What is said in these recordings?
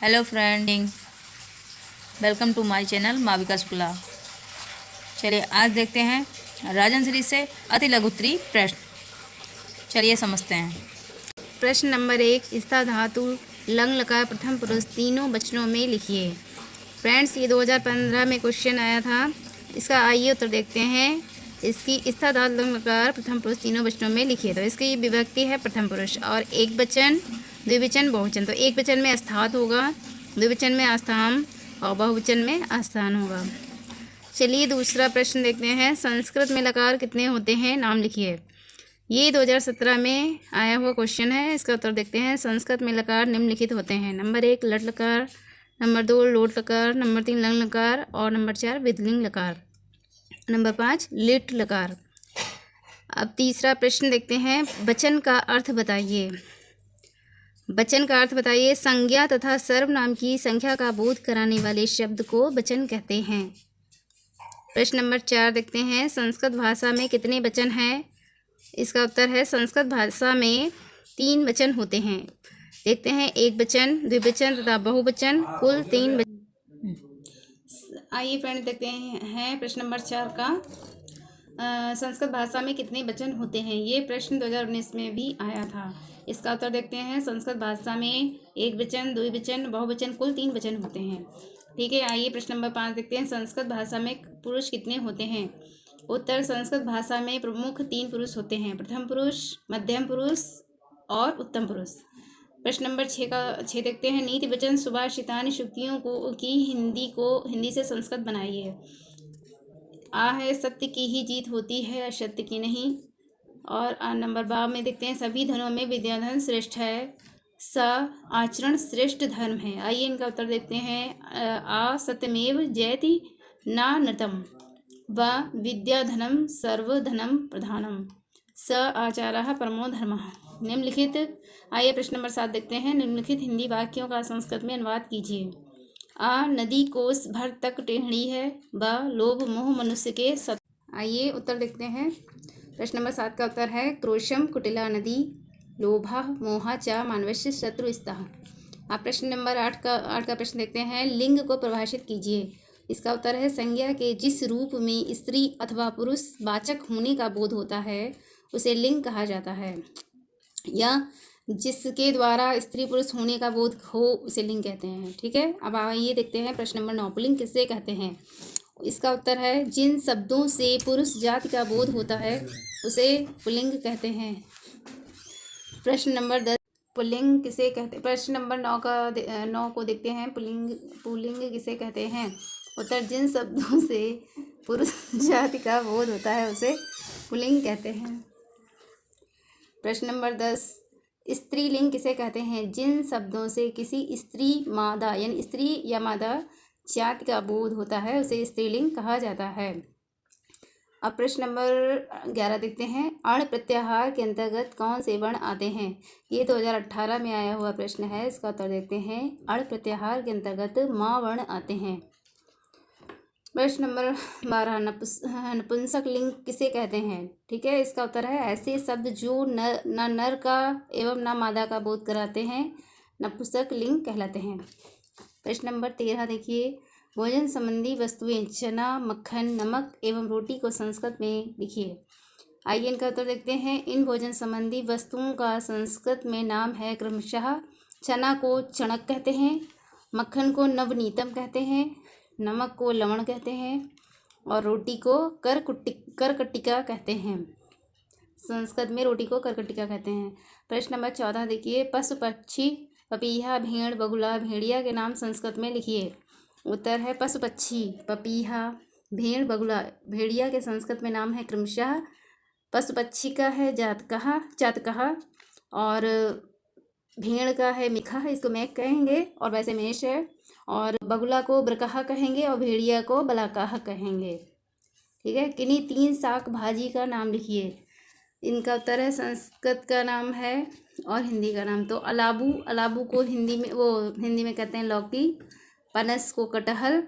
Hello friend, welcome to my channel Mavika Shukla. चलिए आज देखते हैं राजन सीरीज से अति लघुत्तरी प्रश्न। चलिए समझते हैं। प्रश्न नंबर 1, स्था धातु लंग लकार प्रथम पुरुष तीनों वचनों में लिखिए। फ्रेंड्स, ये 2015 में क्वेश्चन आया था। इसका आइए उत्तर देखते हैं। इसकी स्था धातु लंग लकार प्रथम पुरुष तीनों वचनों में लिखिए। तो इसकी विभक्ति है प्रथम पुरुष और एक वचन, द्विवचन, बहुवचन। तो एक वचन में स्थात होगा, द्विवचन में आस्थाम और बहुवचन में आस्थान होगा। चलिए दूसरा प्रश्न देखते हैं। संस्कृत में लकार कितने होते हैं, नाम लिखिए। ये 2017 में आया हुआ क्वेश्चन है। इसका उत्तर देखते हैं। संस्कृत में लकार निम्नलिखित होते हैं। नंबर 1 लट लकार, नंबर 2 लोट लकार, नंबर 3 लंग लकार और नंबर 4 विधिलिंग लकार, नंबर 5 लिट लकार। अब तीसरा प्रश्न देखते हैं। वचन का अर्थ बताइए। वचन का अर्थ बताइए। संज्ञा तथा सर्वनाम की संख्या का बोध कराने वाले शब्द को वचन कहते हैं। प्रश्न नंबर 4 देखते हैं। संस्कृत भाषा में कितने वचन हैं? इसका उत्तर है संस्कृत भाषा में 3 वचन होते हैं। देखते हैं एक वचन, द्विवचन तथा बहुवचन, कुल 3 वचन। आइए फ्रेंड देखते हैं प्रश्न नंबर 4 का। संस्कृत भाषा में कितने वचन होते हैं? ये प्रश्न 2019 में भी आया था। इसका उत्तर देखते हैं। संस्कृत भाषा में एक वचन, द्विवचन, बहुवचन, कुल 3 वचन होते हैं। ठीक है, आइए प्रश्न नंबर 5 देखते हैं। संस्कृत भाषा में पुरुष कितने होते हैं? उत्तर, संस्कृत भाषा में प्रमुख 3 पुरुष होते हैं। प्रथम पुरुष, मध्यम पुरुष और उत्तम पुरुष। प्रश्न नंबर 6 देखते हैं। नीति वचन सुभाषितानि शुक्तियों को की हिंदी से संस्कृत बनाइए। आ है सत्य की ही जीत होती है, असत्य की नहीं। और नंबर 12 में देखते हैं। सभी धर्मों में विद्याधन श्रेष्ठ है, स आचरण श्रेष्ठ धर्म है। आइए इनका उत्तर देखते हैं। आ सत्यमेव जयति ना नृतम, व विद्याधनम सर्वधनम प्रधानम, स आचारः परमो धर्मः। निम्नलिखित। आइए प्रश्न नंबर 7 देखते हैं। निम्नलिखित हिंदी वाक्यों का संस्कृत में अनुवाद कीजिए। आ नदी कोस भर तक टेढ़ी है, व लोभ मोह मनुष्य के सत। आइए उत्तर देखते हैं। प्रश्न नंबर 7 का उत्तर है क्रोशम कुटिला नदी, लोभा मोहा च मानवस्य शत्रुस्तः। आप प्रश्न नंबर 8 का प्रश्न देखते हैं। लिंग को परिभाषित कीजिए। इसका उत्तर है संज्ञा के जिस रूप में स्त्री अथवा पुरुष वाचक होने का बोध होता है उसे लिंग कहा जाता है, या जिसके द्वारा स्त्री पुरुष होने का बोध हो उसे लिंग कहते हैं। ठीक है, अब आइए देखते हैं प्रश्न नंबर 9। पुल्लिंग किससे कहते हैं? इसका उत्तर है जिन शब्दों से पुरुष जाति का बोध होता है उसे पुल्लिंग कहते हैं। प्रश्न नंबर 10 पुल्लिंग किसे कहते हैं? प्रश्न नंबर 9 को देखते हैं। पुल्लिंग किसे कहते हैं? उत्तर, जिन शब्दों से पुरुष जाति का बोध होता है उसे पुल्लिंग कहते हैं। प्रश्न नंबर 10 स्त्रीलिंग किसे कहते हैं? जिन शब्दों से किसी स्त्री मादा यानी स्त्री या मादा जाति का बोध होता है उसे स्त्रीलिंग कहा जाता है। अब प्रश्न नंबर 11 देखते हैं। अण प्रत्याहार के अंतर्गत कौन से वर्ण आते हैं? ये 2018 में आया हुआ प्रश्न है। इसका उत्तर देखते हैं। अण प्रत्याहार के अंतर्गत माँ वर्ण आते हैं। प्रश्न नंबर 12 नपुंसक लिंग किसे कहते हैं? ठीक है, इसका उत्तर है ऐसे शब्द जो न नर का एवं न मादा का बोध कराते हैं नपुंसक लिंग कहलाते हैं। प्रश्न नंबर 13 देखिए। भोजन संबंधी वस्तुएं चना, मक्खन, नमक एवं रोटी को संस्कृत में लिखिए। आइए इनका उत्तर देखते हैं। इन भोजन संबंधी वस्तुओं का संस्कृत में नाम है क्रमशः चना को चणक कहते हैं, मक्खन को नवनीतम कहते हैं, नमक को लवण कहते हैं और रोटी को करकटिका कहते हैं। संस्कृत में रोटी को करकटिका कहते हैं। प्रश्न नंबर 14 देखिए। पशु पक्षी पपीहा, भेड़, बगुला, भेड़िया के नाम संस्कृत में लिखिए। उत्तर है पशु पक्षी पपीहा, भेड़, बगुला, भेड़िया के संस्कृत में नाम है क्रमशः। पशु पक्षी का है चातकहा और भेड़ का है मिखा, इसको मैक कहेंगे और वैसे मेष है। और बगुला को ब्रकहा कहेंगे और भेड़िया को बलाकाह कहेंगे। ठीक है, किन्हीं 3 शाक भाजी का नाम लिखिए। इनका उत्तर है संस्कृत का नाम है और हिंदी का नाम। तो अलाबू को हिंदी में कहते हैं लौकी, पनस को कटहल,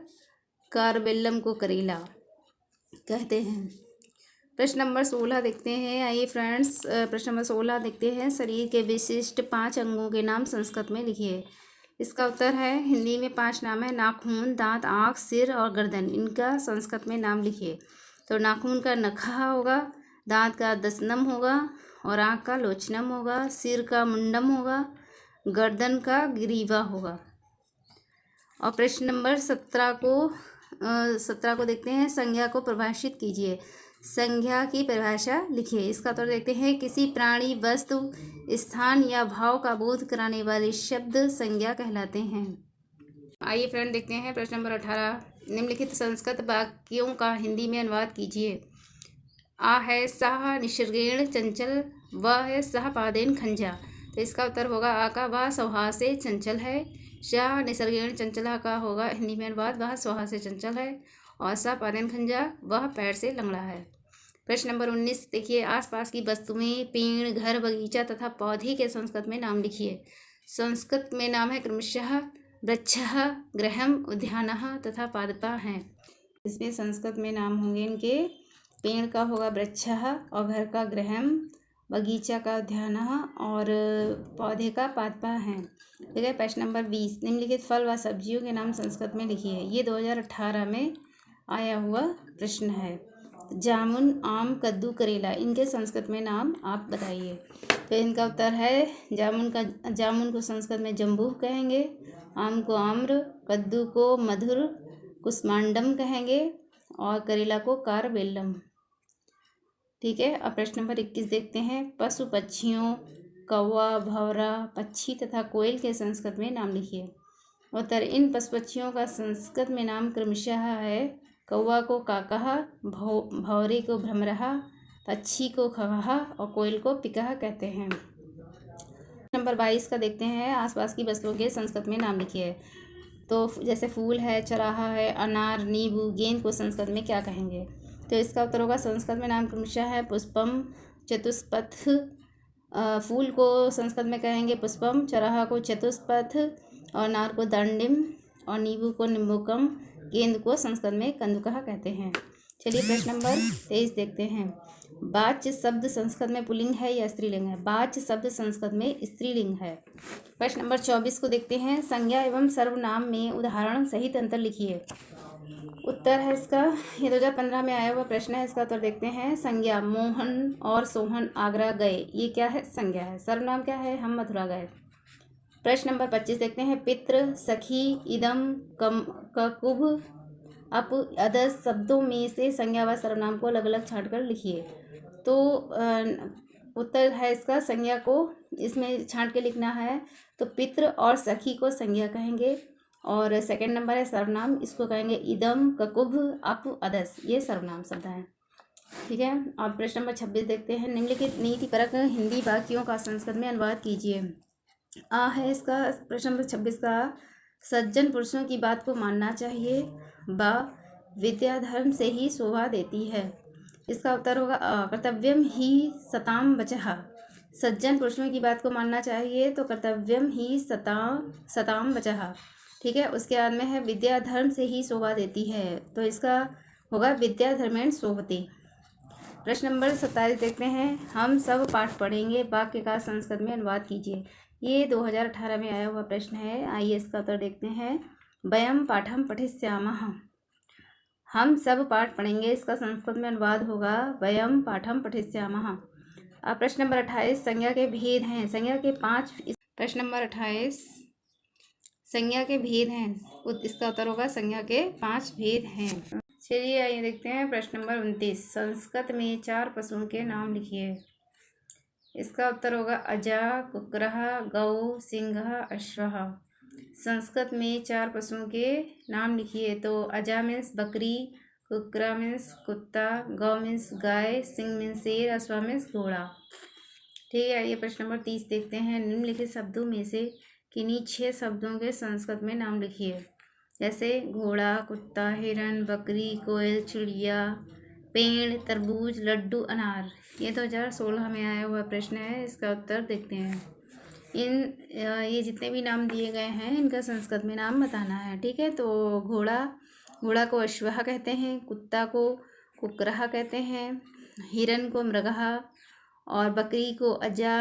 कारवेल्लम को करेला कहते हैं। प्रश्न नंबर 16 देखते हैं। आइए फ्रेंड्स, प्रश्न नंबर 16 देखते हैं। शरीर के विशिष्ट 5 अंगों के नाम संस्कृत में लिखिए। इसका उत्तर है हिंदी में 5 नाम है। नाखून, दांत, आँख, सिर और गर्दन, इनका संस्कृत में नाम लिखिए। तो नाखून का नखः होगा, दांत का दशनम होगा और आँख का लोचनम होगा, सिर का मुंडम होगा, गर्दन का ग्रीवा होगा। और प्रश्न नंबर 17 को देखते हैं। संज्ञा को परिभाषित कीजिए। संज्ञा की परिभाषा लिखिए। इसका उत्तर देखते हैं। किसी प्राणी, वस्तु, स्थान या भाव का बोध कराने वाले शब्द संज्ञा कहलाते हैं। आइए फ्रेंड देखते हैं प्रश्न नंबर 18। निम्नलिखित संस्कृत वाक्यों का हिंदी में अनुवाद कीजिए। आ है सह निसर्गेण चंचल, व है सह पादेन खंजा। तो इसका उत्तर होगा आ का वह स्वभाव से चंचल है, शाह निसर्गेण चंचला का होगा हिंदी में अनुवाद वह स्वभाव से चंचल है, और सा पादेन खंजा वह पैर से लंगड़ा है। प्रश्न नंबर 19 देखिए। आसपास की वस्तुएं, पेड़, घर, बगीचा तथा पौधे के संस्कृत में नाम लिखिए। संस्कृत में नाम है क्रमशः वृक्षः, गृहम्, उद्यानः तथा पादपः हैं। इसमें संस्कृत में नाम होंगे इनके। पेड़ का होगा वृक्षः और घर का गृहम्, बगीचा का उद्यानः और पौधे का पादपः हैं। ठीक है। प्रश्न नंबर 20। निम्नलिखित फल व सब्जियों के नाम संस्कृत में लिखिए। ये 2018 में आया हुआ प्रश्न है। जामुन, आम, कद्दू, करेला, इनके संस्कृत में नाम आप बताइए। तो इनका उत्तर है जामुन को संस्कृत में जम्बू कहेंगे, आम को आम्र, कद्दू को मधुर कुष्मांडम कहेंगे और करेला को कारवेल्लम। ठीक है। अब प्रश्न नंबर 21 देखते हैं। पशु पक्षियों, कौवा, भंवरा, पक्षी तथा कोयल के संस्कृत में नाम लिखिए। उत्तर। इन पशु पक्षियों का संस्कृत में नाम क्रमशः है। कौवा को काकः, भंवरे को भ्रमरः, पक्षी को खगः और कोयल को पिकः कहते हैं। नंबर 22 का देखते हैं। आसपास की वस्तुओं के संस्कृत में नाम लिखिए। तो जैसे फूल है, चराहा है, अनार, नींबू, गेंद को संस्कृत में क्या कहेंगे। तो इसका उत्तर होगा संस्कृत में नाम क्रमशः है पुष्पम, चतुष्पथ। फूल को संस्कृत में कहेंगे पुष्पम, चराहा को चतुष्पथ और अनार को दंडिम और नींबू को निम्बुकम, गेंद को संस्कृत में कंदुकः कहते हैं। चलिए प्रश्न नंबर 23 देखते हैं। वाच्य शब्द संस्कृत में पुल्लिंग है या स्त्रीलिंग है। वाच्य शब्द संस्कृत में स्त्रीलिंग है। प्रश्न नंबर 24 को देखते हैं। संज्ञा एवं सर्वनाम में उदाहरण सहित अंतर लिखिए। उत्तर है इसका, ये 2015 में आया हुआ प्रश्न है। इसका उत्तर देखते हैं। संज्ञा मोहन और सोहन आगरा गए, ये क्या है, संज्ञा है। सर्वनाम क्या है, हम मथुरा गए। प्रश्न नंबर 25 देखते हैं। पितृ, सखी, इदम, ककुभ, अप, अदस शब्दों में से संज्ञा व सर्वनाम को अलग अलग छांटकर लिखिए। तो उत्तर है इसका, संज्ञा को इसमें छांट के लिखना है। तो पितृ और सखी को संज्ञा कहेंगे और सेकंड नंबर है सर्वनाम, इसको कहेंगे इदम, ककुभ, अप, अदस, ये सर्वनाम शब्द हैं। ठीक है। अब प्रश्न नंबर 26 देखते हैं। निम्नलिखित नीतिपरक हिंदी वाक्यों का संस्कृत में अनुवाद कीजिए। आ है इसका प्रश्न नंबर 26 का। सज्जन पुरुषों की बात को मानना चाहिए। बा, विद्या धर्म से ही शोभा देती है। इसका उत्तर होगा कर्तव्यम ही सताम वचः। सज्जन पुरुषों की बात को मानना चाहिए तो कर्तव्यम ही सताम वचः। ठीक है। उसके बाद में है विद्या धर्म से ही शोभा देती है, तो इसका होगा विद्या धर्मेण शोभते। प्रश्न नंबर 27 देखते हैं। हम सब पाठ पढ़ेंगे, वाक्य का संस्कृत में अनुवाद कीजिए। ये 2018 में आया हुआ प्रश्न है। आइए इसका उत्तर देखते हैं। वयम पाठम पठिष्यामः। हम सब पाठ पढ़ेंगे, इसका संस्कृत में अनुवाद होगा वयम पाठम पठिष्यामः। अब प्रश्न नंबर 28 संज्ञा के भेद हैं। संज्ञा के 5। प्रश्न नंबर 28 संज्ञा के भेद हैं। इसका उत्तर होगा संज्ञा के 5 भेद हैं। चलिए आइए देखते हैं प्रश्न नंबर 29। संस्कृत में 4 पशुओं के नाम लिखिए। इसका उत्तर होगा अजा, कुक्रः, गौ, सिंहः, अश्वः। संस्कृत में 4 पशुओं के नाम लिखिए। तो अजा मीन्स बकरी, कुक्रा मीन्स कुत्ता, गौ मीन्स गाय, सिंह मीन्स शेर, अश्व मीन्स घोड़ा। ठीक है। ये प्रश्न नंबर 30 देखते हैं। निम्नलिखित शब्दों में से किन्हीं 6 शब्दों के संस्कृत में नाम लिखिए। जैसे घोड़ा, कुत्ता, हिरन, बकरी, कोयल, चिड़िया, पेड़, तरबूज, लड्डू, अनार। ये 2016 में आया हुआ प्रश्न है। इसका उत्तर देखते हैं। ये जितने भी नाम दिए गए हैं इनका संस्कृत में नाम बताना है। ठीक है। तो घोड़ा को अश्वः कहते हैं, कुत्ता को कुक्रः कहते हैं, हिरन को मृगः और बकरी को अजा,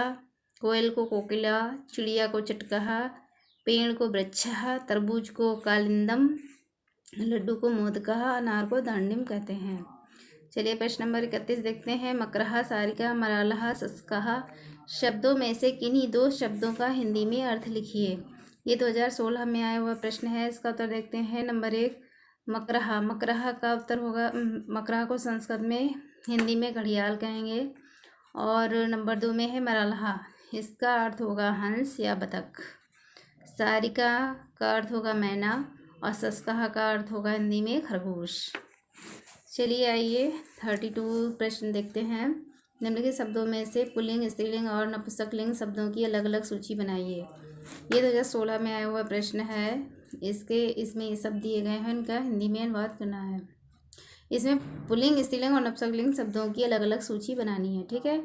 कोयल को कोकिला, चिड़िया को चटकः, पेड़ को वृक्षः, तरबूज को कालिंदम, लड्डू को मोदकः, अनार को दांडिम कहते हैं। चलिए प्रश्न नंबर 31 देखते हैं। मकरहा, सारिका, मरालहा, सस्काह शब्दों में से किन्हीं दो शब्दों का हिंदी में अर्थ लिखिए। ये 2016 में आया हुआ प्रश्न है। इसका उत्तर देखते हैं। नंबर 1 मकरहा। मकरहा का उत्तर होगा, मकरहा को संस्कृत में, हिंदी में घड़ियाल कहेंगे। और नंबर 2 में है मरालहा, इसका अर्थ होगा हंस या बतख। सारिका का अर्थ होगा मैना और सस्काह का अर्थ होगा हिंदी में खरगोश। चलिए आइए 32 प्रश्न देखते हैं। निम्नलिखित शब्दों में से पुल्लिंग, स्त्रीलिंग और नपुंसकलिंग शब्दों की अलग अलग सूची बनाइए। ये 2016 में आया हुआ प्रश्न है। इसमें ये शब्द दिए गए हैं, इनका हिंदी में अनुवाद करना है। इसमें पुल्लिंग, स्त्रीलिंग और नपुंसकलिंग शब्दों की अलग अलग सूची बनानी है, ठीक है।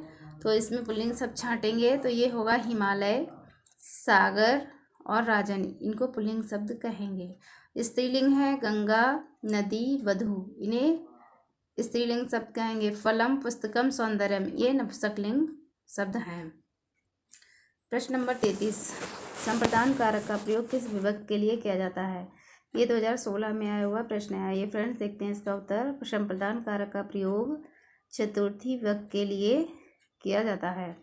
तो इसमें पुल्लिंग शब्द छांटेंगे तो ये होगा हिमालय, सागर और राजन, इनको पुल्लिंग शब्द कहेंगे। स्त्रीलिंग है गंगा, नदी, वधु, इन्हें स्त्रीलिंग शब्द कहेंगे। फलम, पुस्तकम, सौंदर्यम, ये नपुंसकलिंग शब्द हैं। प्रश्न नंबर 33 संप्रदान कारक का प्रयोग किस विभक्ति के लिए किया जाता है। ये 2016 में आया हुआ प्रश्न है। आइए फ्रेंड्स देखते हैं इसका उत्तर। संप्रदान कारक का प्रयोग चतुर्थी विभक्ति के लिए किया जाता है।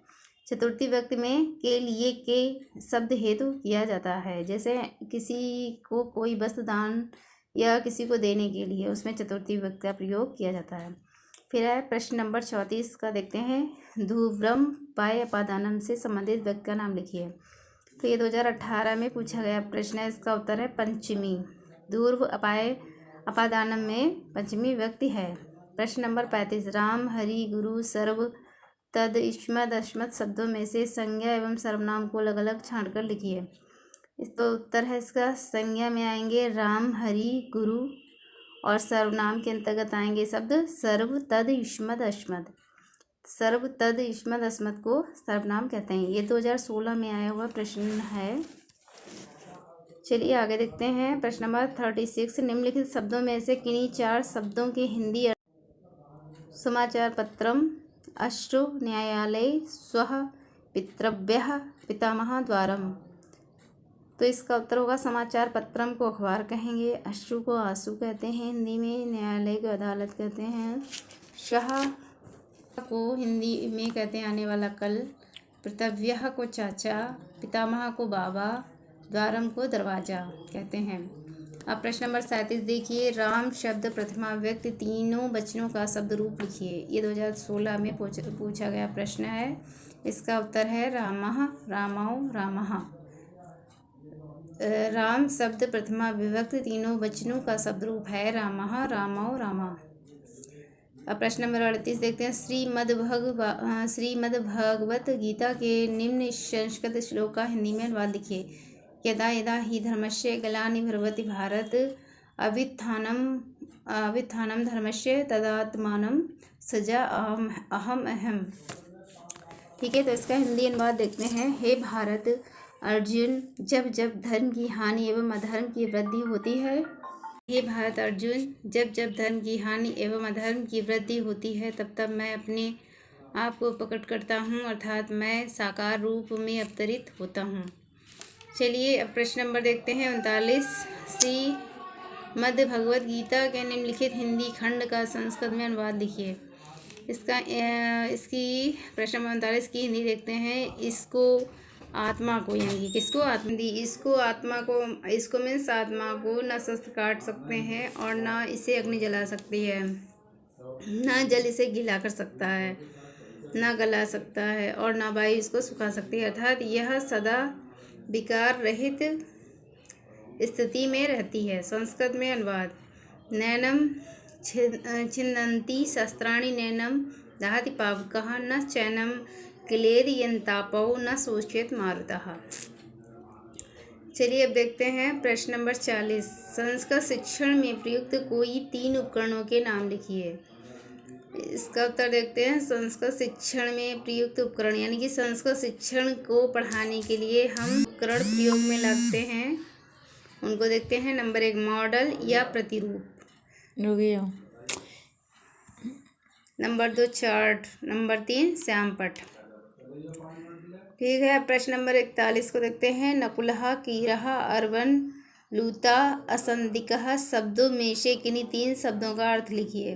चतुर्थी विभक्ति में के लिए के शब्द हेतु किया जाता है। जैसे किसी को कोई वस्तु दान या किसी को देने के लिए, उसमें चतुर्थी विभक्ति का प्रयोग किया जाता है। फिर है प्रश्न नंबर 34 का देखते हैं। ध्रुवम पाय अपादानम से संबंधित व्यक्ति का नाम लिखिए। तो ये 2018 में पूछा गया प्रश्न है। इसका उत्तर है पंचमी। ध्रुव अपाय अपादानम में पंचमी व्यक्ति है। प्रश्न नंबर 35 राम, हरि, गुरु, सर्व, तद, इस्मद, अस्मद शब्दों में से संज्ञा एवं सर्वनाम को अलग अलग छांटकर लिखिए। तो उत्तर है इसका, संज्ञा में आएंगे राम, हरि, गुरु और सर्वनाम के अंतर्गत आएंगे शब्द सर्व, तद, युष्मद, अस्मद। सर्व, तद, युष्मद, अस्मद को सर्वनाम कहते हैं। ये 2016 में आया हुआ प्रश्न है। चलिए आगे देखते हैं। प्रश्न नंबर 36 निम्नलिखित शब्दों में से किन्हीं 4 शब्दों के हिंदी समाचार पत्रम, अश्रु, न्यायालय, स्वः, पितृव्यः, पितामह, द्वारम। तो इसका उत्तर होगा समाचार पत्रम को अखबार कहेंगे, अश्रु को आंसू कहते हैं हिंदी में, न्यायालय को अदालत कहते हैं, शाह को हिंदी में कहते हैं आने वाला कल, पितृव्यः को चाचा, पितामह को बाबा, द्वारम को दरवाजा कहते हैं। अब प्रश्न नंबर 37 देखिए। राम शब्द प्रथमा व्यक्ति तीनों वचनों का शब्द रूप लिखिए। ये 2016 में पूछा गया प्रश्न है। इसका उत्तर है रामः, रामौ, रामः। राम शब्द प्रथमा विभक्ति तीनों वचनों का शब्द रूप है रामः, रामौ, रामा। अब प्रश्न नंबर 38 देखते हैं। श्रीमद्भगवत गीता के निम्न संस्कृत श्लोक का हिंदी में अनुवाद लिखिए। यदा यदा हि धर्मस्य ग्लानिर्भवति भारत अभ्युत्थानं धर्मस्य तदात्मानं सृजा अहम अहम। ठीक है, तो इसका हिंदी अनुवाद देखते हैं। हे भारत अर्जुन, जब जब धर्म की हानि एवं अधर्म की वृद्धि होती है, हे भारत अर्जुन, जब जब धर्म की हानि एवं अधर्म की वृद्धि होती है, तब तब मैं अपने आप को प्रकट करता हूँ, अर्थात मैं साकार रूप में अवतरित होता हूँ। चलिए अब प्रश्न नंबर देखते हैं 39। श्रीमद् भगवत गीता के निम्नलिखित हिंदी खंड का संस्कृत में अनुवाद लिखिए। इसकी प्रश्न नंबर 39 की हिंदी देखते हैं। इसको आत्मा को, यानी किसको, इसको मीन्स आत्मा को न शस्त्र काट सकते हैं और न इसे अग्नि जला सकती है, न जल इसे गीला कर सकता है, न गला सकता है और न वायु इसको सुखा सकती है, अर्थात यह सदा विकार रहित स्थिति में रहती है। संस्कृत में अनुवाद। नैनम छिन्दन्ति शस्त्राणि, नैनम दहति पावकः, न चैनम क्लेदयन्तापौ, न शोचयेत् मारुतः। चलिए अब देखते हैं प्रश्न नंबर 40। संस्कृत शिक्षण में प्रयुक्त कोई 3 उपकरणों के नाम लिखिए। इसका उत्तर देखते हैं। संस्कृत शिक्षण में प्रयुक्त उपकरण, यानी कि संस्कृत शिक्षण को पढ़ाने के लिए हम उपकरण प्रयोग में लाते हैं, उनको देखते हैं। नंबर 1 मॉडल या प्रतिरूप, नंबर 2 चार्ट, नंबर 3 श्यामपट्ट। ठीक है, प्रश्न नंबर 41 को देखते हैं। नकुलः, कीरः, अर्वन, लूता, असंदिकः शब्दों में से किन्हीं 3 शब्दों का अर्थ लिखिए।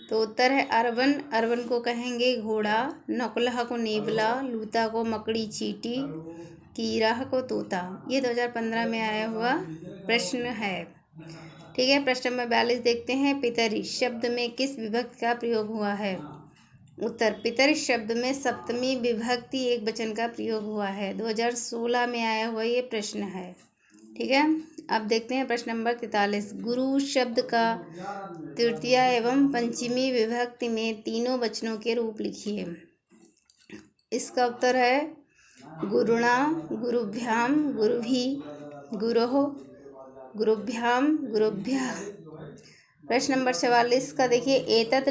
तो उत्तर है अर्वन। अर्वन को कहेंगे घोड़ा, नकुलः को नेवला, लूता को मकड़ी चींटी, कीरह को तोता। ये 2015 में आया हुआ प्रश्न है। ठीक है, प्रश्न नंबर 42 देखते हैं। पितरी शब्द में किस विभक्ति का प्रयोग हुआ है? उत्तर, पितरी शब्द में सप्तमी विभक्ति एक वचन का प्रयोग हुआ है। 2016 में आया हुआ ये प्रश्न है। ठीक है, अब देखते हैं प्रश्न नंबर 43। गुरु शब्द का तृतीय एवं पंचमी विभक्ति में तीनों वचनों के रूप लिखिए। इसका उत्तर है गुरुणा, गुरुभ्याम, गुरुभि, गुरोः, गुरुभ्याम, गुरुभ्यः। प्रश्न नंबर 44 का देखिए। एतत्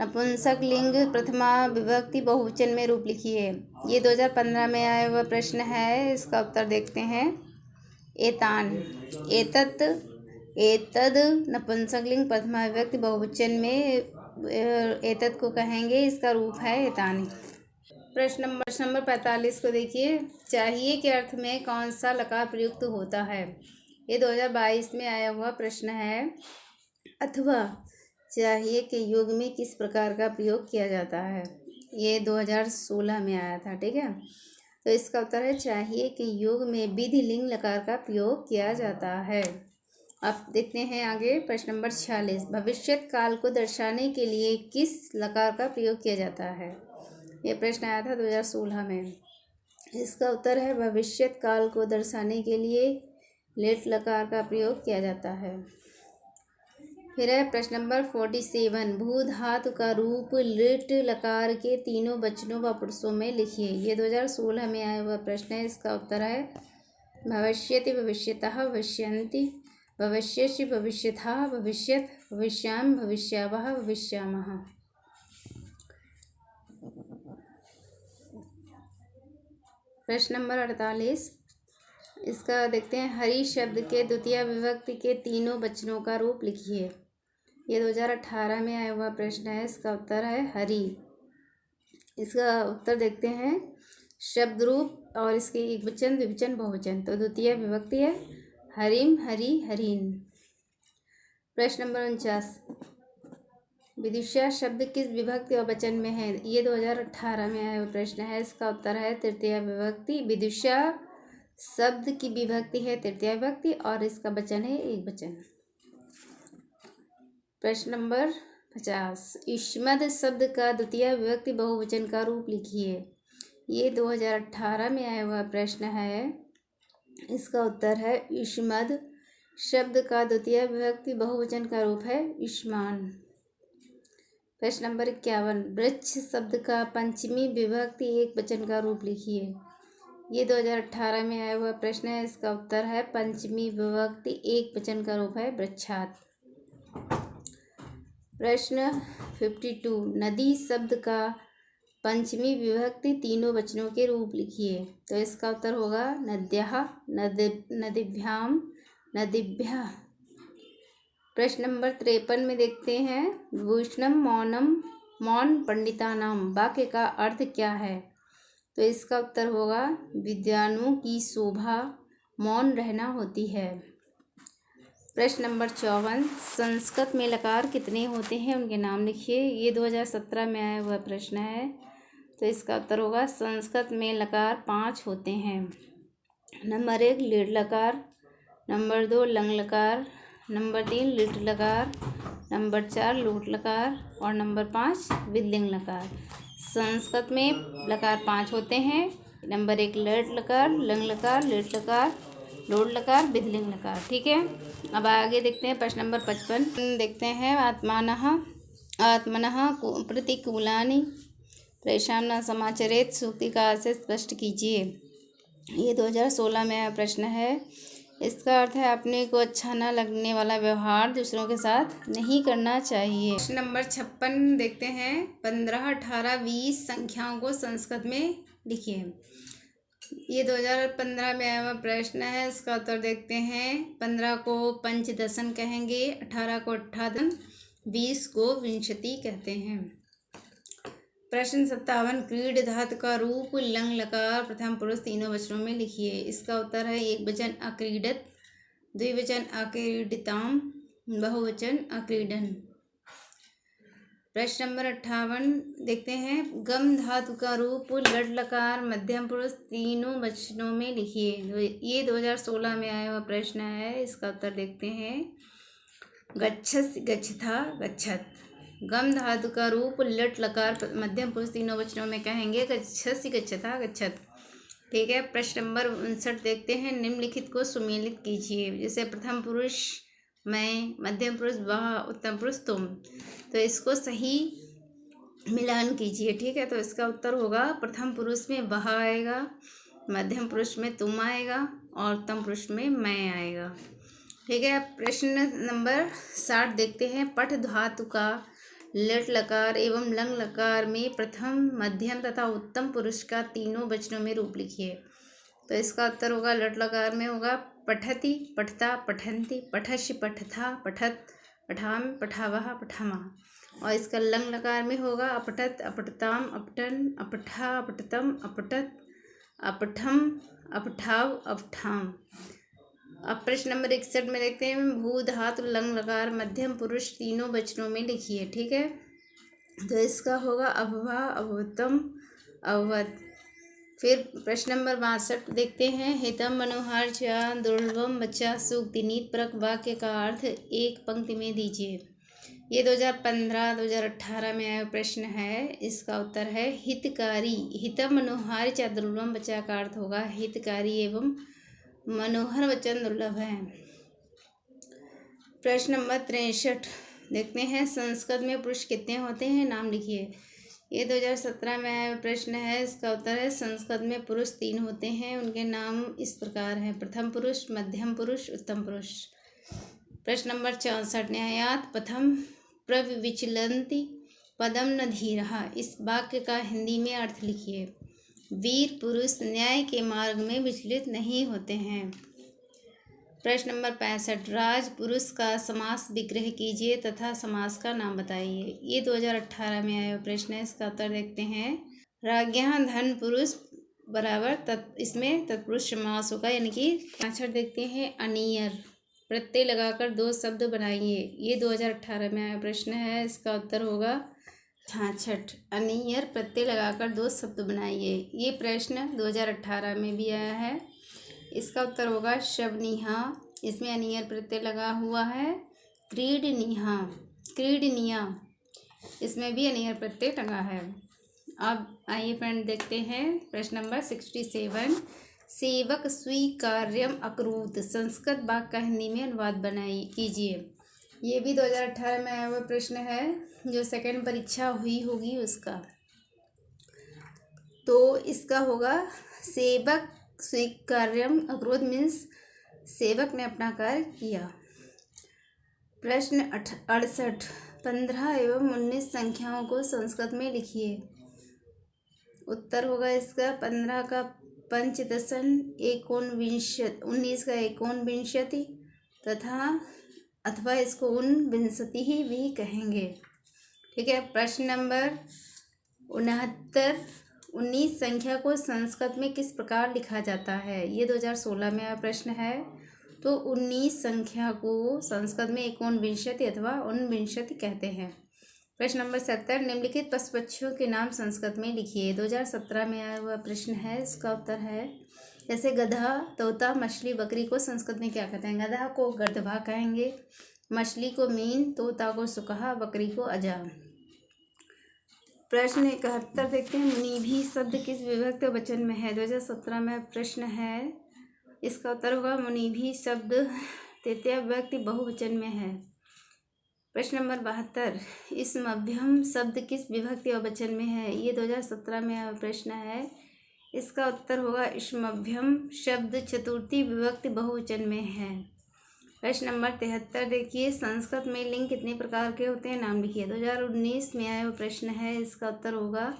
नपुंसक लिंग प्रथमा विभक्ति बहुवचन में रूप लिखिए। ये 2015 में आया हुआ प्रश्न है। इसका उत्तर देखते हैं एतान। एतत्, एतद नपुंसक लिंग प्रथमा विभक्ति बहुवचन में एतत् को कहेंगे, इसका रूप है एतानि। प्रश्न नंबर 45 को देखिए। चाहिए के अर्थ में कौन सा लकार प्रयुक्त होता है? ये 2022 में आया हुआ प्रश्न है। अथवा चाहिए के योग में किस प्रकार का प्रयोग किया जाता है? ये 2016 में आया था। ठीक है, तो इसका उत्तर है चाहिए के योग में विधि लिंग लकार का प्रयोग किया जाता है। अब देखते हैं आगे प्रश्न नंबर 46। भविष्यत काल को दर्शाने के लिए किस लकार का प्रयोग किया जाता है? ये प्रश्न आया था 2016 में। इसका उत्तर है भविष्यत काल को दर्शाने के लिए लेट लकार का प्रयोग किया जाता है। फिर है प्रश्न नंबर 47। भू धातु का रूप लिट लकार के तीनों वचनों व पुरुषों में लिखिए। ये 2016 में आया हुआ प्रश्न है। इसका उत्तर है भविष्यति, भविष्यतः, भविष्यन्ति, भविष्यसि, भविष्यथः, भविष्यत्, भविष्यामि, भविष्यावः, भविष्यामः। प्रश्न नंबर 48। इसका देखते हैं। हरि शब्द के द्वितीय विभक्ति के तीनों वचनों का रूप लिखिए। ये 2018 में आया हुआ प्रश्न है। इसका उत्तर है हरि। इसका उत्तर देखते हैं। शब्द रूप और इसके एक वचन, द्विवचन, बहुवचन। तो द्वितीय विभक्ति है हरिम, हरि, हरिन। प्रश्न नंबर 49। विदुषा शब्द किस विभक्ति और वचन में है? ये 2018 में आया हुआ प्रश्न है। इसका उत्तर है तृतीय विभक्ति। विदुषा शब्द की विभक्ति है तृतीय विभक्ति और इसका वचन है एक वचन। प्रश्न नंबर 50। युष्मद् शब्द का द्वितीय विभक्ति बहुवचन का रूप लिखिए। ये 2018 में आया हुआ प्रश्न है। इसका उत्तर है युष्मद् शब्द का द्वितीय विभक्ति बहुवचन का रूप है युष्मान। प्रश्न नंबर 51। वृक्ष शब्द का पंचमी विभक्ति एक वचन का रूप लिखिए। ये 2018 में आया हुआ प्रश्न है। इसका उत्तर है पंचमी विभक्ति एक वचन का रूप है वृक्षात। प्रश्न 52। नदी शब्द का पंचमी विभक्ति तीनों वचनों के रूप लिखिए। तो इसका उत्तर होगा नद्यः, नदीभ्याम, नदीभ्यः। प्रश्न नंबर 53 में देखते हैं। विभूषणम मौनम, मौन पंडितानाम वाक्य का अर्थ क्या है? तो इसका उत्तर होगा विद्वानों की शोभा मौन रहना होती है। प्रश्न नंबर 54। संस्कृत में लकार कितने होते हैं, उनके नाम लिखिए। ये 2017 में आया हुआ प्रश्न है। तो इसका उत्तर होगा संस्कृत में लकार 5 होते हैं। नंबर 1 लीड लकार, नंबर 2 लंग लकार, नंबर 3 लिट लकार, नंबर 4 लोट लकार और नंबर 5 विदलिंग लकार। संस्कृत में लकार 5 होते हैं। नंबर 1 लेट लकार, लंग लकार, लेट लकार, लोट लकार, विदलिंग लकार। ठीक है, अब आगे देखते हैं प्रश्न नंबर 55 देखते हैं। आत्मनः प्रतिकूलानि प्रेषाम न समाचरेत सूक्ति का आशय स्पष्ट कीजिए। ये 2016 में आया प्रश्न है। इसका अर्थ है अपने को अच्छा न लगने वाला व्यवहार दूसरों के साथ नहीं करना चाहिए। प्रश्न नंबर 56 देखते हैं। 15, 18, 20 संख्याओं को संस्कृत में लिखिए। ये 2015 में आया हुआ प्रश्न है। इसका उत्तर देखते हैं। 15 को पंचदशन कहेंगे, 18 को अट्ठादन, 20 को विंशति कहते हैं। प्रश्न 57, क्रीड धातु का रूप लंग लकार प्रथम पुरुष तीनों वचनों में लिखिए। इसका उत्तर है एक वचन अक्रीडत, द्विवचन अक्रीडिताम, बहुवचन अक्रीडन। प्रश्न नंबर 58 देखते हैं, गम धातु का रूप लट लकार मध्यम पुरुष तीनों वचनों में लिखिए। ये 2016 में आया हुआ प्रश्न है। इसका उत्तर देखते हैं, गच्छस, गच्छथा, गच्छत। गम धातु का रूप लट लकार मध्यम पुरुष तीनों वचनों में कहेंगे गच्छस, गच्छथा, गच्छत। ठीक है। प्रश्न नंबर 59 देखते हैं, निम्नलिखित को सुमेलित कीजिए। जैसे प्रथम पुरुष मैं, मध्यम पुरुष वह, उत्तम पुरुष तुम। तो इसको सही मिलान कीजिए। ठीक है। तो इसका उत्तर होगा प्रथम पुरुष में वह आएगा, मध्यम पुरुष में तुम आएगा और उत्तम पुरुष में मैं आएगा। ठीक है। प्रश्न नंबर 60 देखते हैं, पठ धातु का लट लकार एवं लंग लकार में प्रथम, मध्यम तथा उत्तम पुरुष का तीनों वचनों में रूप लिखिए। तो इसका उत्तर होगा लट लकार में होगा पठति, पठता, पठन्ति, पठस्य, पठथा, पठत, पठाम, पठावह, पठामा। और इसका लंग लकार में होगा अपठत, अपठताम, अपठन, अपठा, अपठतम, अपठत, अपठम, अपठाव, अपठाम। अब प्रश्न नंबर 61 में देखते हैं, भू धातु लंग लकार मध्यम पुरुष तीनों वचनों में लिखिए। ठीक है। तो इसका होगा अभवा, अभवतम, अभवत। फिर प्रश्न नंबर 62 देखते हैं, हितम मनोहर च दुर्लभम बच्चा सूक्ति नीत परक वाक्य का अर्थ एक पंक्ति में दीजिए। ये 2015-2018 में आया प्रश्न है। इसका उत्तर है हितकारी। हितम मनोहर च दुर्लभम बच्चा का अर्थ होगा हितकारी एवं मनोहर वचन दुर्लभ है। प्रश्न नंबर 63 देखते हैं, संस्कृत में पुरुष कितने होते हैं, नाम लिखिए। ये 2017 में आया प्रश्न है। इसका उत्तर है संस्कृत में पुरुष 3 होते हैं। उनके नाम इस प्रकार हैं, प्रथम पुरुष, मध्यम पुरुष, उत्तम पुरुष। प्रश्न नंबर 64, न्यायात पथम प्रविचलन्ति पदम न धीरः। इस वाक्य का हिंदी में अर्थ लिखिए। वीर पुरुष न्याय के मार्ग में विचलित नहीं होते हैं। प्रश्न नंबर 65, राज पुरुष का समास विग्रह कीजिए तथा समास का नाम बताइए। ये 2018 में आया प्रश्न है। इसका उत्तर देखते हैं, राज्ञः धन पुरुष बराबर इसमें तत्पुरुष समास होगा, यानी कि 65 देखते हैं, अनियर प्रत्यय लगाकर 2 शब्द बनाइए। ये 2018 में आया प्रश्न है। इसका उत्तर होगा 66, अनियर प्रत्यय लगाकर 2 शब्द बनाइए। ये प्रश्न 2018 में भी आया है। इसका उत्तर होगा शबनिहा, इसमें अनियर प्रत्यय लगा हुआ है। क्रीडनिहा, क्रीडनिया, इसमें भी अनियर प्रत्यय लगा है। अब आइए फ्रेंड देखते हैं प्रश्न नंबर 67, सेवक स्वीकार्यम अकरूत संस्कृत वाक्य का हिंदी में अनुवाद बनाई कीजिए। ये भी 2018 में आया हुआ प्रश्न है, जो सेकंड परीक्षा हुई होगी उसका। तो इसका होगा सेवक स्वीकार्यम अकरोध मीन्स सेवक ने अपना कार्य किया। प्रश्न 68, 15 एवं 19 संख्याओं को संस्कृत में लिखिए। उत्तर होगा इसका 15 का पंचदशन, 19 का एकोनविंशति तथा अथवा इसको 19 ही भी कहेंगे। ठीक है। प्रश्न नंबर 69, 19 संख्या को संस्कृत में किस प्रकार लिखा जाता है। ये 2016 में आया प्रश्न है। तो 19 संख्या को संस्कृत में एकोनविंशति अथवा 19 कहते हैं। प्रश्न नंबर 70, निम्नलिखित पशु पक्षियों के नाम संस्कृत में लिखिए। 2017 में आया हुआ प्रश्न है। इसका उत्तर है, जैसे गधा, तोता, मछली, बकरी को संस्कृत में क्या कहते हैं। गधा को गर्दभा कहेंगे, मछली को मीन, तोता को सुकहा, बकरी को अजा। प्रश्न 71 देखते हैं, मुनिभि शब्द किस विभक्त वचन में है। 2017 में प्रश्न है। इसका उत्तर होगा मुनिभि शब्द तृतीय विभक्ति बहुवचन में है। प्रश्न नंबर 72, इसमभ्यम शब्द किस विभक्ति और वचन में है। ये 2017 में प्रश्न है। इसका उत्तर होगा इसमभ्यम शब्द चतुर्थी विभक्ति बहुवचन में है। प्रश्न नंबर 73 देखिए, संस्कृत में लिंग कितने प्रकार के होते हैं, नाम लिखिए। 2019 में आया हुआ प्रश्न है। इसका उत्तर होगा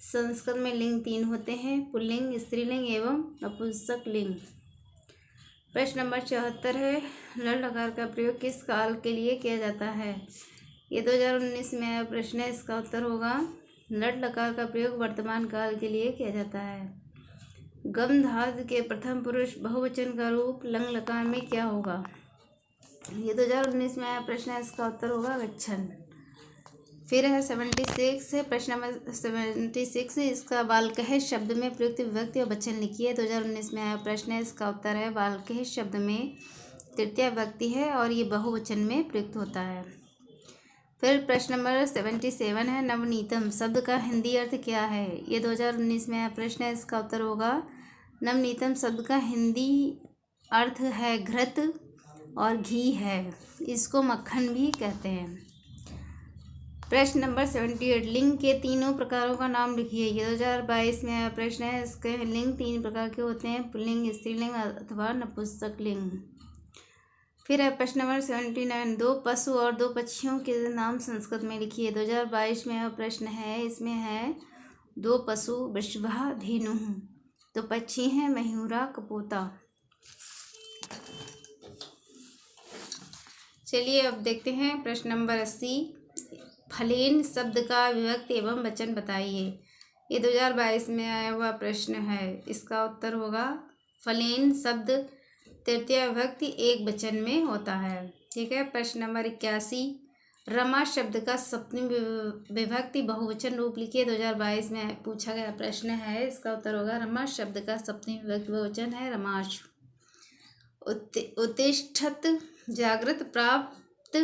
संस्कृत में लिंग 3 होते हैं, पुल्लिंग, स्त्रीलिंग एवं नपुंसक लिंग। प्रश्न नंबर 74 है, लड़ लकार का प्रयोग किस काल के लिए किया जाता है। ये 2019 में आया प्रश्न है। इसका उत्तर होगा लट लकार का प्रयोग वर्तमान काल के लिए किया जाता है। गम धातु के प्रथम पुरुष बहुवचन का रूप लंग लकार में क्या होगा? ये 2019 में आया प्रश्न है, इसका उत्तर होगा गच्छन। फिर है 76 है, प्रश्न नंबर 76, इसका बालकह शब्द में प्रयुक्त विभक्ति और वचन लिखिए। 2019 में आया प्रश्न है, इसका उत्तर है बालकह शब्द में तृतीया विभक्ति है और ये बहुवचन में प्रयुक्त होता है। फिर प्रश्न नंबर 77 है, नवनीतम शब्द का हिंदी अर्थ क्या है? ये 2019 में आया प्रश्न है, इसका उत्तर होगा नवनीतम शब्द का हिंदी अर्थ है घृत और घी है, इसको मक्खन भी कहते हैं। प्रश्न नंबर 78, लिंग के तीनों प्रकारों का नाम लिखिए। ये 2022 में आया प्रश्न है, इसके लिंग 3 प्रकार के होते हैं, पुल्लिंग, स्त्रीलिंग अथवा नपुंसक लिंग। फिर है प्रश्न नंबर 79, 2 पशु और 2 पक्षियों के नाम संस्कृत में लिखिए। 2022 में यह प्रश्न है, इसमें है 2 पशु वृषभा धेनु, 2 पक्षी हैं मयूरा कपोता। चलिए अब देखते हैं प्रश्न नंबर 80, फलेन शब्द का विभक्ति एवं वचन बताइए। ये 2022 में आया हुआ प्रश्न है, इसका उत्तर होगा फलेन शब्द तृतीया विभक्ति एक वचन में होता है। ठीक है। प्रश्न नंबर 81, रमा शब्द का सप्तमी विभक्ति बहुवचन रूप लिखिए। 2022 में पूछा गया प्रश्न है, इसका उत्तर होगा रमा शब्द का सप्तमी विभक्ति बहुवचन है रमाशु। उत्तिष्ठत जागृत प्राप्त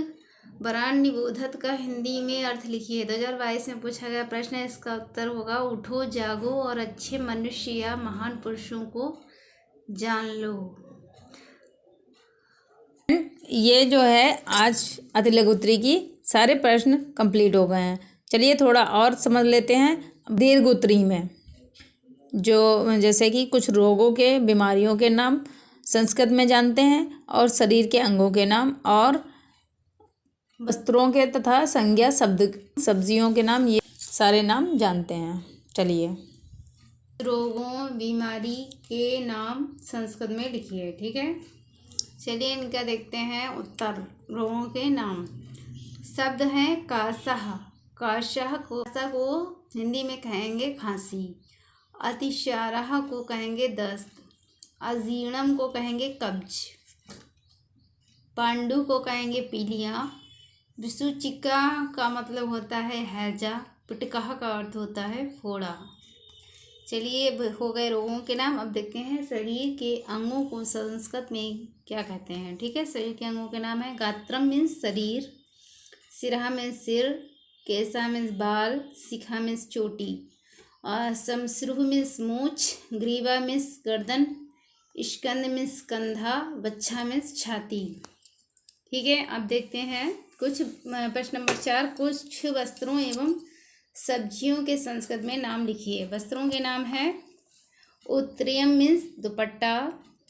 वरान निबोधत का हिंदी में अर्थ लिखिए। 2022 में पूछा गया प्रश्न है, इसका उत्तर होगा उठो जागो और अच्छे मनुष्य या महान पुरुषों को जान लो। ये जो है आज अति लघु उत्तरी की सारे प्रश्न कंप्लीट हो गए हैं। चलिए थोड़ा और समझ लेते हैं दीर्घ उत्तरी में, जो जैसे कि कुछ रोगों के बीमारियों के नाम संस्कृत में जानते हैं और शरीर के अंगों के नाम और वस्त्रों के तथा संज्ञा शब्द सब्जियों के नाम, ये सारे नाम जानते हैं। चलिए रोगों बीमारी के नाम संस्कृत में लिखिए। ठीक है। चलिए इनका देखते हैं उत्तर। रोगों के नाम शब्द हैं कासह, काशह को हिंदी में कहेंगे खांसी, अतिसारह को कहेंगे दस्त, अजीर्णम को कहेंगे कब्ज, पांडु को कहेंगे पीलिया, विसूचिका का मतलब होता है हैजा, पिटकह का अर्थ होता है फोड़ा। चलिए हो गए रोगों के नाम। अब देखते हैं शरीर के अंगों को संस्कृत में क्या कहते हैं। ठीक है। शरीर के अंगों के नाम है गात्रम मीन्स शरीर, सिरहा मीन्स सिर, केसा मीन्स बाल, शिखा मीन्स चोटी, समश्रुह मीन्स मूछ, ग्रीवा मीन्स गर्दन, स्कंद मीन्स कंधा, बच्छा मीन्स छाती। ठीक है। अब देखते हैं कुछ प्रश्न नंबर 4, कुछ वस्त्रों एवं सब्जियों के संस्कृत में नाम लिखिए। वस्त्रों के नाम है उत्तरीयम मीन्स दुपट्टा,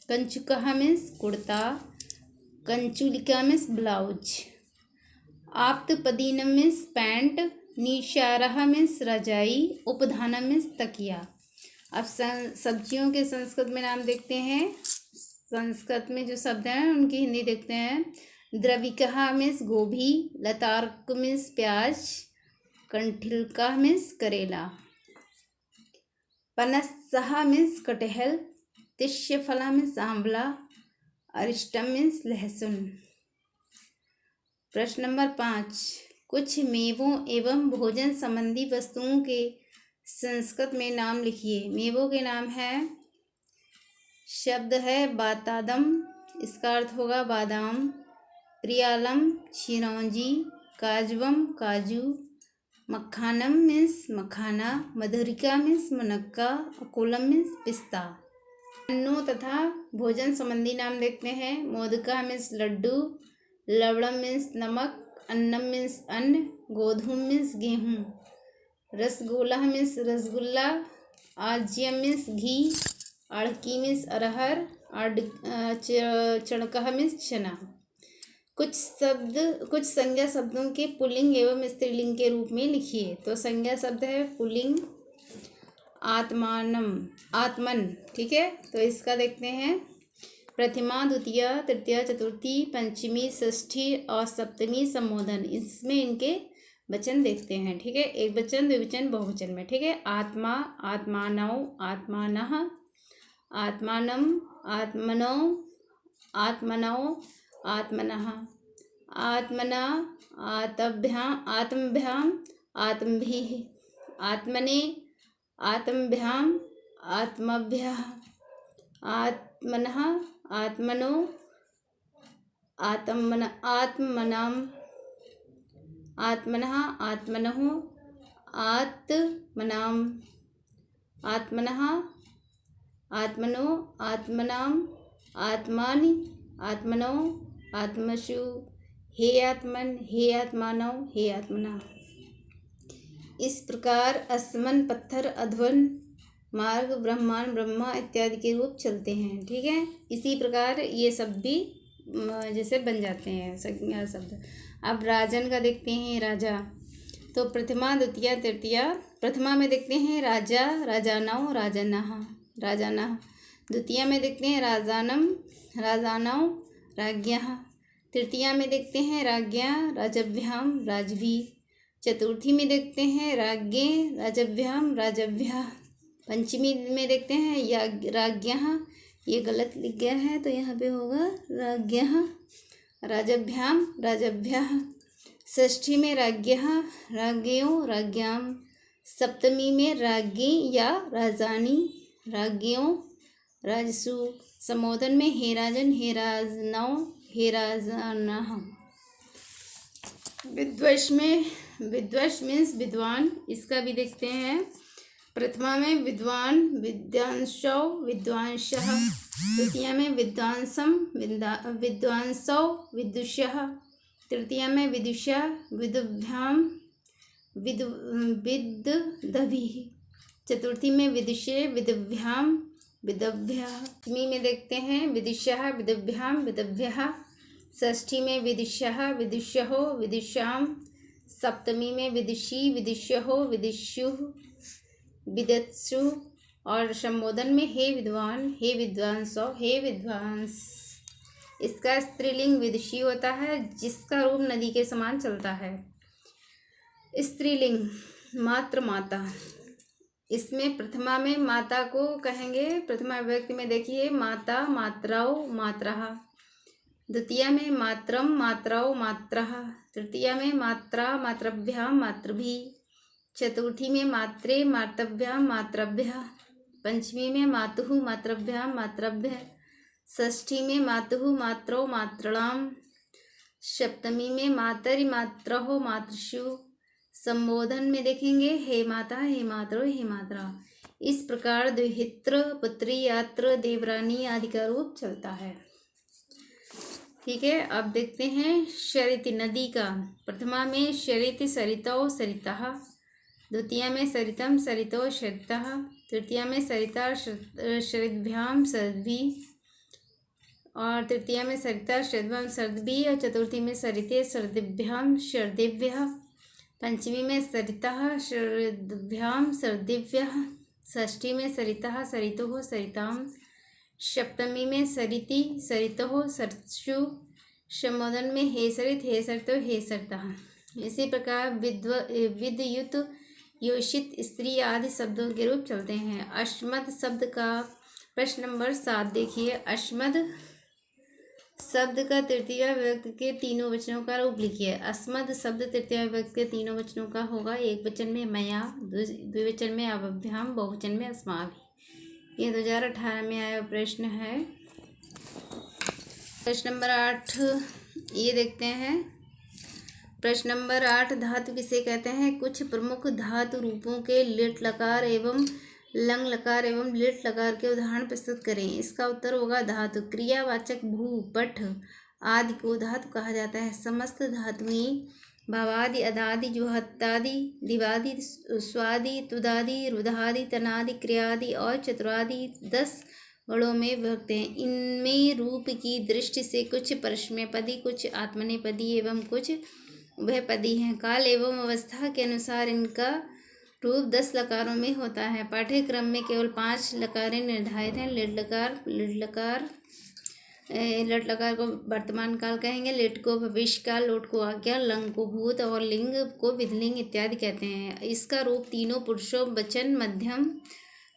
कंचुकहा मीन्स कुर्ता, कंचुलिका मीन्स ब्लाउज, आप्तपदीनम मीन्स पैंट, निशारहा मीन्स रजाई, उपधानम मीन्स तकिया। अब सब्जियों के संस्कृत में नाम देखते हैं। संस्कृत में जो शब्द हैं उनकी हिंदी देखते हैं। द्रविकहा मीन्स गोभी, लतार्क मीन्स प्याज, कंठिलका मीन्स करेला, पनसहा मीन्स कटहल, तिष्यफला मीन्स आंवला, अरिष्टम मीन्स लहसुन। प्रश्न नंबर 5, कुछ मेवों एवं भोजन संबंधी वस्तुओं के संस्कृत में नाम लिखिए। मेवों के नाम है, शब्द है बातादम, इसका अर्थ होगा बादाम, प्रियालम चिरौंजी, काजवम काजू, मखानम मीन्स मखाना, मधुरिका मीन्स मुनक्का, अकोलम मीन्स पिस्ता। अन्नों तथा भोजन संबंधी नाम देखते हैं। मोदका मीन्स लड्डू, लवणम मीन्स नमक, अन्नम मीन्स अन्न, गोधूम मीन्स गेहूँ, रसगोला मीन्स रसगुल्ला, आज्यम मीन्स घी, अड़की मीन्स अरहर, चणकह मीन्स चना। कुछ संज्ञा शब्दों के पुल्लिंग एवं स्त्रीलिंग के रूप में लिखिए। तो संज्ञा शब्द है पुल्लिंग आत्मानम, आत्मन। ठीक है। तो इसका देखते हैं प्रथमा, द्वितीया, तृतीया, चतुर्थी, पंचमी, षष्ठी और सप्तमी संबोधन। इसमें इनके वचन देखते हैं। ठीक है, एक वचन, द्विवचन, बहुवचन में। ठीक है, आत्मा, आत्मानौ, आत्मानः, आत्मानं, आत्मनो, आत्मनौ, आत्मनः, आत्मना, आत्मभ्यां, आत्मभ्याम, आत्मभिः, आत्मने, आत्मभ्यां, आत्मभ्यः, आत्मनः, आत्मनो, आत्मनां, आत्मनः, आत्मनः, आत्मनां, आत्मनः, आत्मनो, आत्मनां, आत्मानि, आत्मनो, आत्मसु, हे आत्मन, हे आत्मानव, हे आत्मना। इस प्रकार असमन, पत्थर, अध्वन, मार्ग, ब्रह्मांड, ब्रह्मा इत्यादि के रूप चलते हैं। ठीक है, इसी प्रकार ये सब भी जैसे बन जाते हैं संज्ञा शब्द। अब राजन का देखते हैं, राजा। तो प्रथमा, द्वितीया, तृतीया। प्रथमा में देखते हैं राजा, राजानौ, राजनः, राजानः। द्वितीया में देखते हैं राजानम, राजानौ, राज्ञः। तृतीया में देखते हैं राज्ञा, राजभ्याम, राजभी। चतुर्थी में देखते हैं राज्ञे, राजभ्याम, राजभ्या। पंचमी में देखते हैं राज्ञः, ये गलत लिख गया है तो यहाँ पे होगा राज्ञः, राजभ्याम, राजभ्यः। षष्ठी में राज्ञः, राज्ञयो, राज्ञाम। सप्तमी में राज्ञी या राजानी, राज्ञियों, राजसु। संबोधन में हे राजन, हे राजनौ, हे राजानः। विद्वश में, विद्वश मीन्स विद्वान, इसका भी देखते हैं। प्रथमा में विद्वान, विद्वांसौ, विद्वांसः। द्वितीया में विद्वांसम, विद्वांसौ, विदुषः। तृतीया में विदुषा, विदुभ्याम, विदुभिः। चतुर्थी में विदुषे, विदुभ्याम, विदभ्यः। पंचमी में देखते हैं विदुषः, विदुभ्याम, विदभ्यः। षष्ठी में विदुषः, विदुषहो, विदुषाम। सप्तमी में विदुषी, विदुषहो, विदुषुः, विदत्सु। और संबोधन में हे विद्वान, हे विद्वांसो, हे विद्वांस। इसका स्त्रीलिंग विदुषी होता है, जिसका रूप नदी के समान चलता है। स्त्रीलिंग मात्र, माता। इसमें प्रथमा में माता को कहेंगे, प्रथमा व्यक्ति में देखिए माता, मात्राओ, मात्रः। द्वितीया में मात्रम, मात्राओ, मात्रः। तृतीया में मात्रा, मातृभ्याम, मातृभिः। चतुर्थी में मात्रे, मातृभ्याम, मातृभ्यः। पंचमी में मातुः, मातृभ्याम, मातृभ्यः। षष्ठी में मातुः, मात्रौ, मातॄणाम। सप्तमी में मातरि, मात्रहो, मातृषु। संबोधन में देखेंगे हे माता, हे मातरो, हे मात्रा। इस प्रकार द्विहित्र, पुत्री, यात्र, देवरानी आदि का रूप चलता है। ठीक है, अब देखते हैं शरित, नदी का। प्रथमा में शरित, सरितौ, सरितः। द्वितीया में सरितम, सरितौ, सरितः। तृतीया में सरिता, शरद्भ्याम, शरद्भिः। और तृतीया में सरिता, शरद्भ्याम, शरद्भिः। और चतुर्थी में सरिते, शरदिभ्याम, शरदिभ्यः। पंचमी में सरितः, शरद्भ्याम, शरदिभ्यः। षष्ठी में सरितः, सरितोः, सरिताम। सप्तमी में सरिति, सरितोः, सरित्सु। संबोधन में हे सरित, हे सरितो, हे सरितः। इसी प्रकार विद्युत, योषित, स्त्री आदि शब्दों के रूप चलते हैं। अश्मद शब्द का प्रश्न नंबर 7 देखिए। अश्मद शब्द का तृतीय व्यक्ति के तीनों वचनों का रूप लिखिए। अस्मद शब्द तृतीय व्यक्ति के तीनों वचनों का होगा। एक वचन में मया, द्विवचन में अवभ्याम, बहुवचन में अस्माभिः। ये 2018 में आया प्रश्न है। प्रश्न नंबर 8 ये देखते हैं। प्रश्न नंबर 8 धातु किसे कहते हैं? कुछ प्रमुख धातु रूपों के लिट लकार एवं लंग लकार एवं लिट लकार के उदाहरण प्रस्तुत करें। इसका उत्तर होगा धातु। क्रियावाचक भू, पठ आदि को धातु कहा जाता है। समस्त धातुएं भावादि, अदादि, जुहत्तादि, दिवादि, स्वादि, तुदादि, रुधादि, तनादि, क्रियादि और चतुरादि 10 गणों में विभक्त हैं। इनमें रूप की दृष्टि से कुछ परस्मैपदी, कुछ आत्मनेपदी एवं कुछ उभयपदी हैं। काल एवं अवस्था के अनुसार इनका रूप 10 लकारों में होता है। पाठ्यक्रम में केवल 5 लकारें निर्धारित हैं। लिट लकार, लट लकार को वर्तमान काल कहेंगे, लिट को भविष्य काल, लोट को आज्ञा, लंग को भूत और लिंग को विधिलिंग इत्यादि कहते हैं। इसका रूप तीनों पुरुषों वचन मध्यम,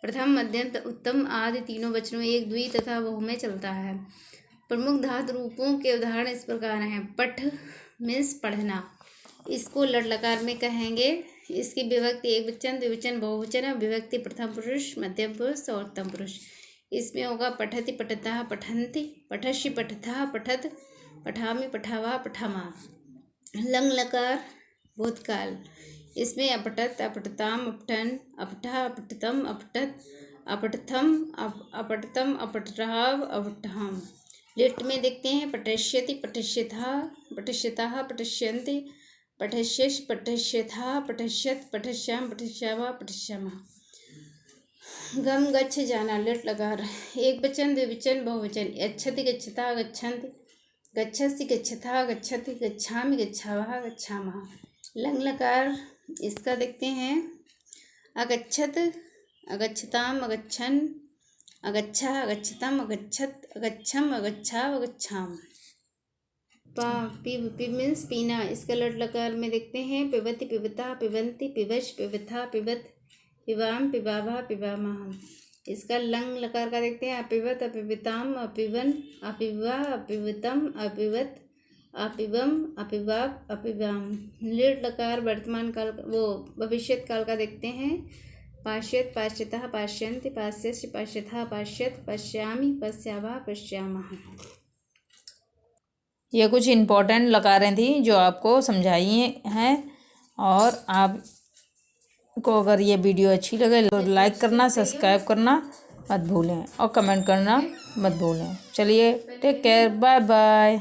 प्रथम, मध्यम, उत्तम आदि तीनों वचनों एक, द्वि तथा बहु में चलता है। प्रमुख धातु रूपों के उदाहरण इस प्रकार हैं। पठ मीन्स पढ़ना, इसको लट लकार में कहेंगे। इसकी विभक्ति एक वचन, द्विवचन, बहुवचन और विभक्ति प्रथम पुरुष, मध्यम पुरुष और उत्तम पुरुष। इसमें होगा पठति, पठतः, पठन्ति, पठसि, पठतः, पठत, पठामि, पठावा, पठामा। लंग लकार भूतकाल, इसमें अपठत, अपठताम, अपठन, अपठा, अपठतम, अपठत, अपठथम, अपठतम, अपठराव, अपठहम। लिट में देखते हैं पठष्यति, पठष्यथा, पठष्यतः, पठष्यन्ति, पठष्यश, पठष्यथा, पठष्यत, पठश्याम, पठश्यावा, पठश्यामा। गम गच्छ जाना, लिट लगा रहा, एक वचन, द्विवचन, बहुवचन। गच्छति, गच्छता, गच्छन्ति, गच्छसि, गच्छथा, गच्छति, गच्छामि, गच्छावः, गच्छामः। लंग लकार, इसका देखते हैं अगच्छत, अगच्छताम, अगच्छन, अगच्छा, अगच्छतम, अगच्छत, अगच्छम, अगच्छाव, अगच्छाम। पी मीन्स पीना, इसका लट लकार में देखते हैं पिबति, पिबता, पिबंति, पिबश, पिबथा, पिबत, पिबाम, पिबाभा, पिबामह। इसका लंग लकार का देखते हैं अपिबत, अपिबताम, अपिबन, अपिबा, अपिबतम, अपिबत, अपिबम, अपिबाप, अपिबाम। लिट लकार वर्तमान काल वो भविष्यत काल का देखते हैं पाश्यत, पाश्यतः, पाश्यन्ति, पाश्यस्य, पाश्यथा, पाश्यत, पश्यामि, पश्यावा, पश्यामः। ये कुछ इम्पोर्टेंट लकारें थी जो आपको समझाई हैं, और आपको अगर ये वीडियो अच्छी लगे तो लाइक करना, सब्सक्राइब करना मत भूलें और कमेंट करना मत भूलें। चलिए, टेक केयर, बाय बाय।